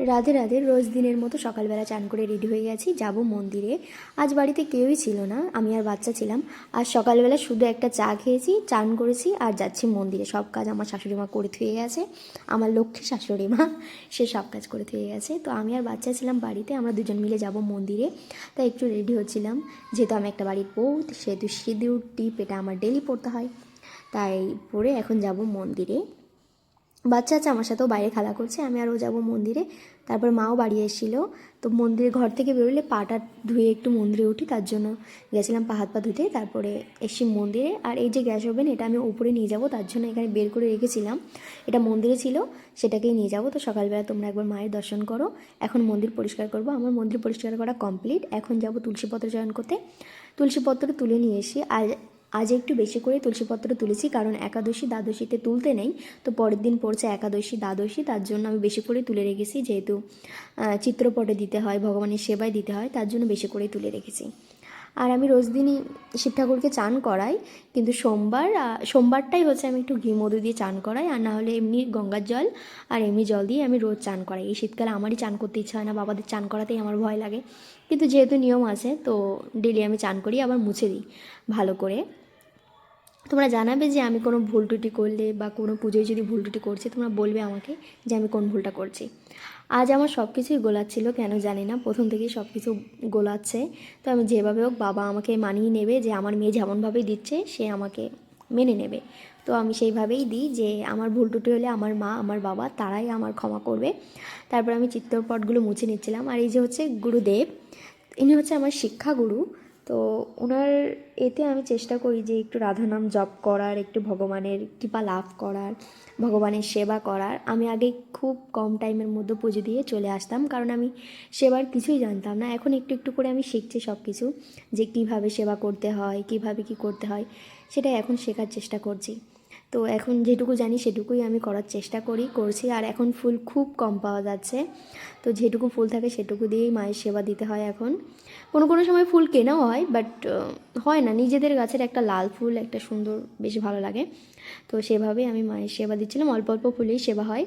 রাধে রাধে। রোজ দিনের মতো সকালবেলা চান করে রেডি হয়ে গেছি, যাব মন্দিরে। আজ বাড়িতে কেউই ছিল না, আমি আর বাচ্চা ছিলাম। আজ সকালবেলা শুধু একটা চা খেয়েছি, চান করেছি আর যাচ্ছি মন্দিরে। সব কাজ আমার শাশুড়ি মা করে থুয়ে গেছে, আমার লক্ষ্মী শাশুড়ি মা, সে সব কাজ করে থুয়ে গেছে। তো আমি আর বাচ্চা ছিলাম বাড়িতে, আমরা দুজন মিলে যাব মন্দিরে। তাই একটু রেডি হচ্ছিলাম, যেহেতু আমি একটা বাড়ির বউ, সেহেতু সিঁদুর টিপ এটা আমার ডেলি পড়তে হয়। তাই পরে এখন যাব মন্দিরে। বাচ্চা আছে আমার সাথেও, বাইরে খেলা করছে, আমি আরও যাব মন্দিরে। তারপর মাও বাড়ি এসেছিলো। তো মন্দিরে ঘর থেকে বেরোলে পাটা ধুয়ে একটু মন্দিরে উঠি, তার জন্য গেছিলাম পা হাত পা ধুতে। তারপরে এসছি মন্দিরে। আর এই যে গ্যাস ওভেন, এটা আমি উপরে নিয়ে যাব, তার জন্য এখানে বের করে রেখেছিলাম। এটা মন্দিরে ছিল, সেটাকেই নিয়ে যাব। তো সকালবেলা তোমরা একবার মায়ের দর্শন করো। এখন মন্দির পরিষ্কার করব, আমার মন্দির পরিষ্কার করা কমপ্লিট। এখন যাব তুলসীপত্র চয়ন করতে। তুলসীপত্র তুলে নিয়ে এসি। আর আজ একটু বেশি করে তুলসীপত্র তুলেছি, কারণ একাদশী দ্বাদশীতে তুলতে নেই। তো পরের দিন পড়ছে একাদশী দ্বাদশী, তার জন্য আমি বেশি করে তুলে রেখেছি। যেহেতু চিত্রপটে দিতে হয়, ভগবানের সেবায় দিতে হয়, তার জন্য বেশি করে তুলে রেখেছি। আর আমি রোজ দিনই শিব ঠাকুরকে চান করাই, কিন্তু সোমবারটাই হচ্ছে আমি একটু ঘি মধু দিয়ে চান করাই, আর না হলে এমনি গঙ্গার জল আর এমনি জল দিয়ে আমি রোজ চান করাই। এই শীতকালে আমারই চান করতে ইচ্ছা হয় না, বাবাদের চান করাতেই আমার ভয় লাগে। কিন্তু যেহেতু নিয়ম আছে, তো ডেলি আমি চান করি, আবার মুছে দিই ভালো করে। তোমরা জানাবে যে আমি কোনো ভুল ত্রুটি করলে বা কোনো পুজোয় যদি ভুল ত্রুটি করছি, তোমরা বলবে আমাকে যে আমি কোন ভুলটা করছি। আজ আমার সব কিছুই গোলাচ্ছিল, কেন জানি না, প্রথম থেকেই সব কিছু গোলাচ্ছে। তো আমি যেভাবে হোক, বাবা আমাকে মানিয়ে নেবে, যে আমার মেয়ে যেমনভাবেই দিচ্ছে সে আমাকে মেনে নেবে। তো আমি সেইভাবেই দিই, যে আমার ভুল ত্রুটি হলে আমার মা আমার বাবা তারাই আমার ক্ষমা করবে। তারপর আমি চিত্রপটগুলো মুছে নিচ্ছিলাম। আর এই যে হচ্ছে গুরুদেব, ইনি হচ্ছে আমার শিক্ষাগুরু। তো ওনার এতে আমি চেষ্টা করি যে একটু রাধা নাম জপ করার, একটু ভগবানের কৃপা লাভ করার, ভগবানের সেবা করার। আমি আগে খুব কম টাইমের মধ্যে পুজো দিয়ে চলে আসতাম, কারণ আমি সেবার কিছুই জানতাম না। এখন একটু একটু করে আমি শিখছি সব কিছু, যে কীভাবে সেবা করতে হয়, কীভাবে কী করতে হয়, সেটা এখন শেখার চেষ্টা করছি। তো এখন যেটুকু জানি সেটুকুই আমি করার চেষ্টা করছি। আর এখন ফুল খুব কম পাওয়া যাচ্ছে, তো যেটুকু ফুল থাকে সেটুকু দিয়েই মায়ের সেবা দিতে হয় এখন। কোনো কোনো সময় ফুল কেনাও হয়, বাট হয় না, নিজেদের গাছের একটা লাল ফুল একটা সুন্দর, বেশ ভালো লাগে। তো সেভাবেই আমি মায়ের সেবা দিচ্ছিলাম, অল্প অল্প ফুলেই সেবা হয়,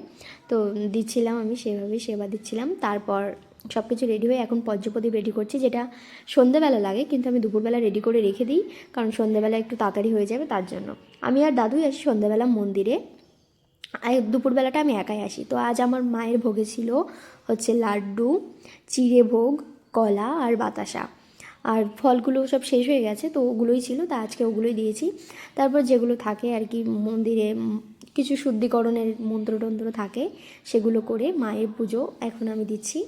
তো দিচ্ছিলাম, আমি সেভাবেই সেবা দিচ্ছিলাম। তারপর সব কিছু রেডি হয়ে এখন পঞ্চপ্রদীপ রেডি করছি, যেটা সন্ধ্যেবেলা লাগে, কিন্তু আমি দুপুরবেলা রেডি করে রেখে দিই, কারণ সন্ধ্যেবেলা একটু তাড়াতাড়ি হয়ে যাবে, তার জন্য। আমি আর দাদুই আসি সন্ধ্যেবেলা মন্দিরে, আর দুপুরবেলাটা আমি একাই আসি। তো আজ আমার মায়ের ভোগে ছিল হচ্ছে লাড্ডু, চিড়ে ভোগ, কলা আর বাতাসা। আর ফলগুলো সব শেষ হয়ে গেছে, তো ওগুলোই ছিল, তা আজকে ওগুলোই দিয়েছি। তারপর যেগুলো থাকে আর কি মন্দিরে, কিছু শুদ্ধিকরণের মন্ত্রতন্ত্র থাকে, সেগুলো করে মায়ের পুজো এখন আমি দিচ্ছি,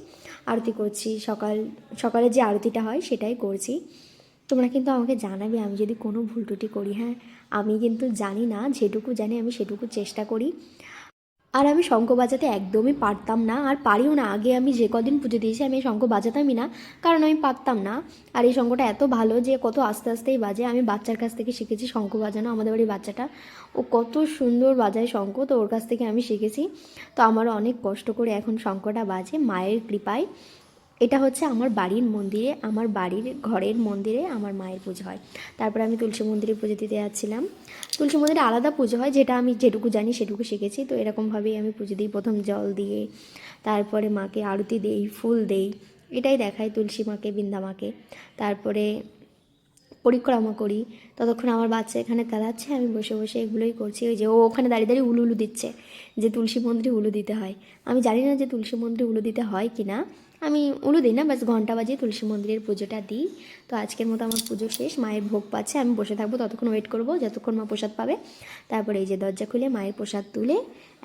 আরতি করছি। সকালে যে আরতিটা হয় সেটাই করছি। তোমরা কিন্তু আমাকে জানাবে আমি যদি কোনো ভুল ত্রুটি করি। হ্যাঁ, আমি কিন্তু জানি না, যেটুকু জানি আমি সেটুকু চেষ্টা করি। আর আমি শঙ্খ বাজাতে একদমই পারতাম না, আর পারিও না। আগে আমি যে কদিন পুজো দিয়েছি আমি এই শঙ্খ বাজাতামই না, কারণ আমি পারতাম না। আর এই শঙ্খটা এত ভালো যে কত আস্তে আস্তেই বাজে। আমি বাচ্চার কাছ থেকে শিখেছি শঙ্খ বাজানো, আমাদের বাড়ির বাচ্চাটা, ও কত সুন্দর বাজায় শঙ্খ, তো ওর কাছ থেকে আমি শিখেছি। তো আমারও অনেক কষ্ট করে এখন শঙ্খটা বাজে মায়ের কৃপায়। এটা হচ্ছে আমার বাড়ির মন্দিরে, আমার বাড়ির ঘরের মন্দিরে আমার মায়ের পুজো হয়। তারপরে আমি তুলসী মন্দিরে পুজো দিতে যাচ্ছিলাম। তুলসী মন্দিরে আলাদা পুজো হয়, যেটা আমি যেটুকু জানি সেটুকু শিখেছি। তো এরকমভাবেই আমি পুজো দিই, প্রথম জল দিয়ে, তারপরে মাকে আরতি দেই, ফুল দেই, এটাই দেখাই তুলসী মাকে, বৃন্দা মাকে। তারপরে পরিক্রমা করি। ততক্ষণ আমার বাচ্চা এখানে তেলাচ্ছে, আমি বসে বসে এগুলোই করছি। ওই যে ও ওখানে দাঁড়িয়ে দাঁড়িয়ে উলু উলু দিচ্ছে, যে তুলসী মন্দিরে উলু দিতে হয়। আমি জানি না যে তুলসী মন্দিরে উলু দিতে হয় কি না, আমি উলু দিই না, বাস ঘন্টা বাজিয়ে তুলসী মন্দিরের পুজোটা দিই। তো আজকের মতো আমার পুজো শেষ, মায়ের ভোগ পাচ্ছে, আমি বসে থাকবো ততক্ষণ, ওয়েট করবো যতক্ষণ মা প্রসাদ পাবে। তারপরে এই যে দরজা খুলে মায়ের প্রসাদ তুলে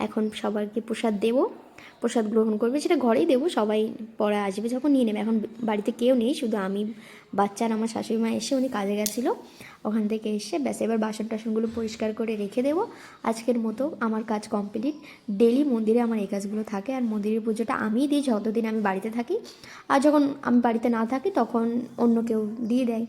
এখন সবাইকে প্রসাদ দেবো, প্রসাদ গ্রহণ করবে, সেটা ঘরেই দেবো, সবাই পরে আসবে যখন নিয়ে নেবে। এখন বাড়িতে কেউ নেই, শুধু আমি, বাচ্চা আর আমার শাশুড়ি মা এসে, উনি কাজে গেছিলো, ওখান থেকে এসে ব্যাস এবার বাসন টাসনগুলো পরিষ্কার করে রেখে দেবো। আজকের মতো আমার কাজ কমপ্লিট। ডেলি মন্দিরে আমার এই কাজগুলো থাকে, আর মন্দিরের পুজোটা আমিই দিই যতদিন আমি বাড়িতে থাকি, আর যখন আমি বাড়িতে না থাকি তখন অন্য কেউ দিয়ে দেয়।